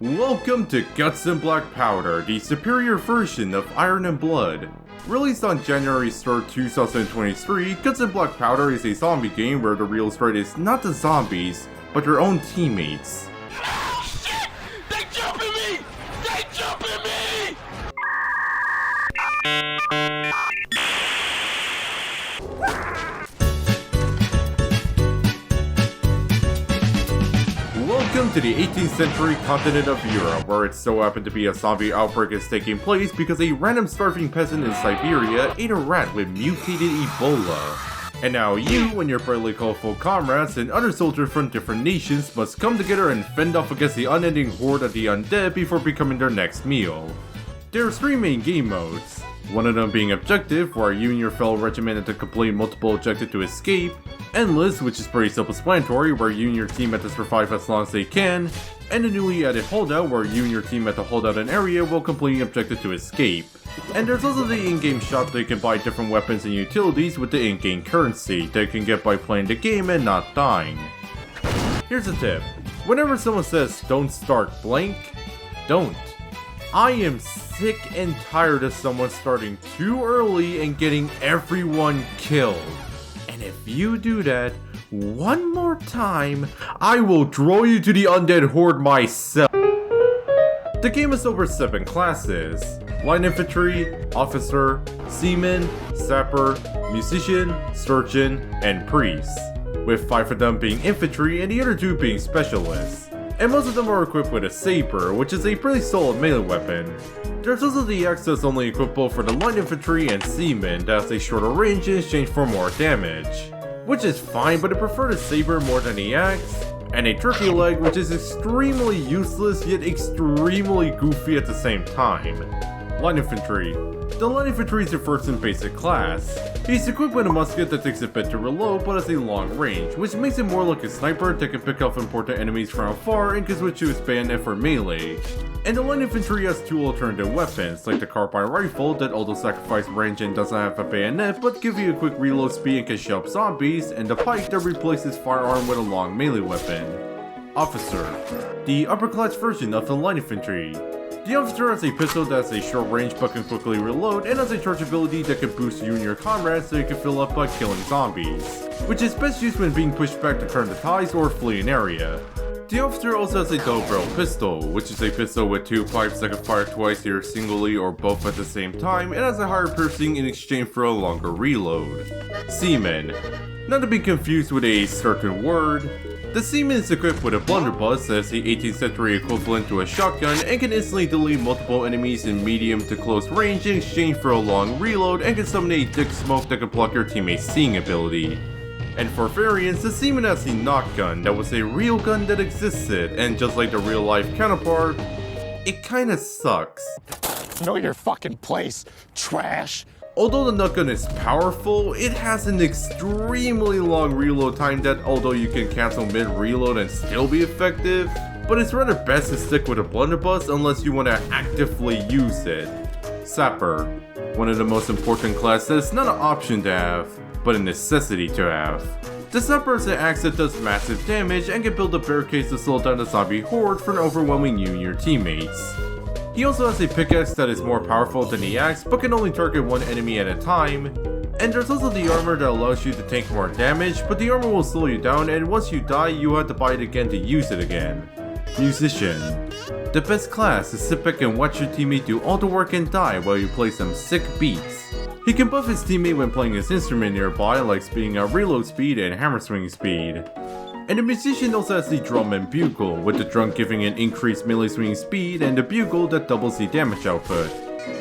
Welcome to Guts and Blackpowder, the superior version of Iron and Blood. Released on January 3rd, 2023, Guts and Blackpowder is a zombie game where the real threat is not the zombies, but your own teammates. Oh shit! They jumping me! They jumping me! Welcome to the 18th century continent of Europe, where it so happened to be a zombie outbreak is taking place because a random starving peasant in Siberia ate a rat with mutated Ebola. And now you and your brightly colorful comrades and other soldiers from different nations must come together and fend off against the unending horde of the undead before becoming their next meal. There are three main game modes, one of them being objective, where you and your fellow regiment have to complete multiple objectives to escape, endless, which is pretty self-explanatory, where you and your team have to survive as long as they can, and the newly added holdout, where you and your team have to hold out an area while completing objectives to escape. And there's also the in-game shop that you can buy different weapons and utilities with the in-game currency that you can get by playing the game and not dying. Here's a tip: whenever someone says don't start blank, don't. I am sick and tired of someone starting too early and getting everyone killed. And if you do that one more time, I will draw you to the undead horde myself. The game is over 7 classes: Light Infantry, Officer, Seaman, Sapper, Musician, Surgeon, and Priest, with 5 of them being Infantry and the other 2 being Specialists. And most of them are equipped with a Sapper, which is a pretty solid melee weapon. There's also the axe that's only equipable for the Light Infantry and Seaman that has a shorter range in exchange for more damage, which is fine, but I prefer the Saber more than the axe, and a turkey leg, which is extremely useless yet extremely goofy at the same time. Light Infantry. The Light Infantry is the first and basic class. He's equipped with a musket that takes a bit to reload but has a long range, which makes him more like a sniper that can pick off important enemies from afar and can switch to his bayonet for melee. And the Light Infantry has 2 alternative weapons, like the carbine rifle that although sacrifice range and doesn't have a bayonet but give you a quick reload speed and can shove zombies, and the pike that replaces firearm with a long melee weapon. Officer. The upper class version of the Light Infantry. The officer has a pistol that has a short range but can quickly reload, and has a charge ability that can boost you and your comrades so you can fill up by killing zombies, which is best used when being pushed back to turn the tides or flee an area. The officer also has a double barrel pistol, which is a pistol with 2 pipes that can fire twice either singly or both at the same time, and has a higher piercing in exchange for a longer reload. Seaman. Not to be confused with a certain word, the Seaman is equipped with a blunderbuss that is the 18th century equivalent to a shotgun and can instantly delete multiple enemies in medium to close range in exchange for a long reload, and can summon a thick smoke that can block your teammate's seeing ability. And for variants, the Seaman has the knock gun that was a real gun that existed, and just like the real life counterpart, it kinda sucks. Know your fucking place, trash. Although the knock gun is powerful, it has an extremely long reload time that although you can cancel mid-reload and still be effective, but it's rather best to stick with a blunderbuss unless you want to actively use it. Sapper. One of the most important classes that is not an option to have, but a necessity to have. The Sapper is an axe that does massive damage and can build a barricade to slow down the zombie horde from overwhelming you and your teammates. He also has a pickaxe that is more powerful than the axe but can only target one enemy at a time, and there's also the armor that allows you to tank more damage, but the armor will slow you down and once you die you have to buy it again to use it again. Musician. The best class is sit back and watch your teammate do all the work and die while you play some sick beats. He can buff his teammate when playing his instrument nearby, like speeding up reload speed and hammer swing speed. And the musician also has the drum and bugle, with the drum giving an increased melee swing speed and the bugle that doubles the damage output.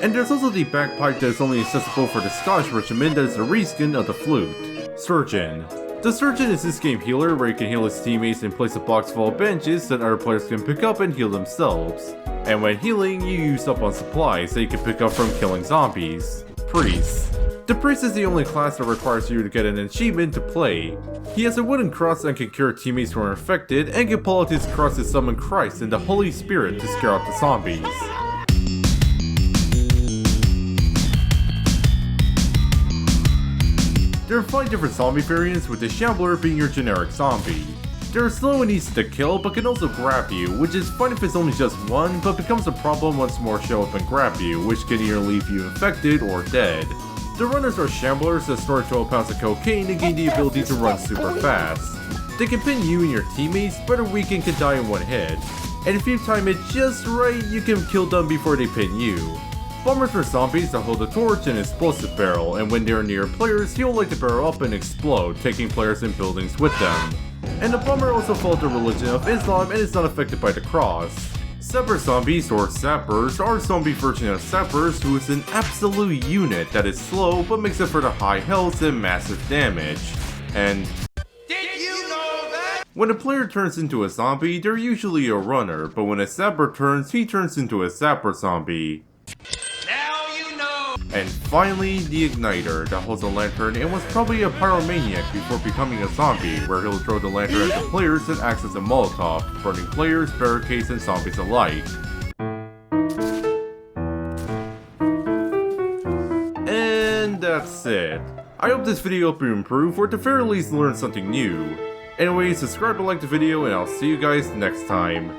And there's also the bagpipe that is only accessible for the Scottish regiment that is a reskin of the flute. Surgeon. The Surgeon is this game healer where he can heal his teammates and place a box full of bandages that other players can pick up and heal themselves. And when healing, you use up on supplies that you can pick up from killing zombies. Priest. The Priest is the only class that requires you to get an achievement to play. He has a wooden cross and can cure teammates who are infected, and can pull out his cross to summon Christ and the Holy Spirit to scare out the zombies. There are 5 different zombie variants, with the Shambler being your generic zombie. They're slow and easy to kill, but can also grab you, which is fine if it's only just one, but becomes a problem once more show up and grab you, which can either leave you infected or dead. The runners are shamblers that snort 12 pounds of cocaine and gain the ability to run super fast. They can pin you and your teammates, but are weak and can die in one hit. And if you time it just right, you can kill them before they pin you. Bombers are zombies that hold a torch and explosive barrel, and when they're near players, he'll light the barrel up and explode, taking players and buildings with them. And the bomber also follows the religion of Islam and is not affected by the cross. Sapper zombies, or sappers, are a zombie version of sappers who is an absolute unit that is slow but makes up for the high health and massive damage. And Did you know that? when a player turns into a zombie, they're usually a runner, but when a sapper turns, he turns into a sapper zombie. Now you know. And finally, the Igniter, that holds a lantern and was probably a pyromaniac before becoming a zombie, where he'll throw the lantern at the players and acts as a Molotov, burning players, barricades, and zombies alike. And that's it. I hope this video helped you improve, or at the very least learn something new. Anyway, subscribe and like the video, and I'll see you guys next time.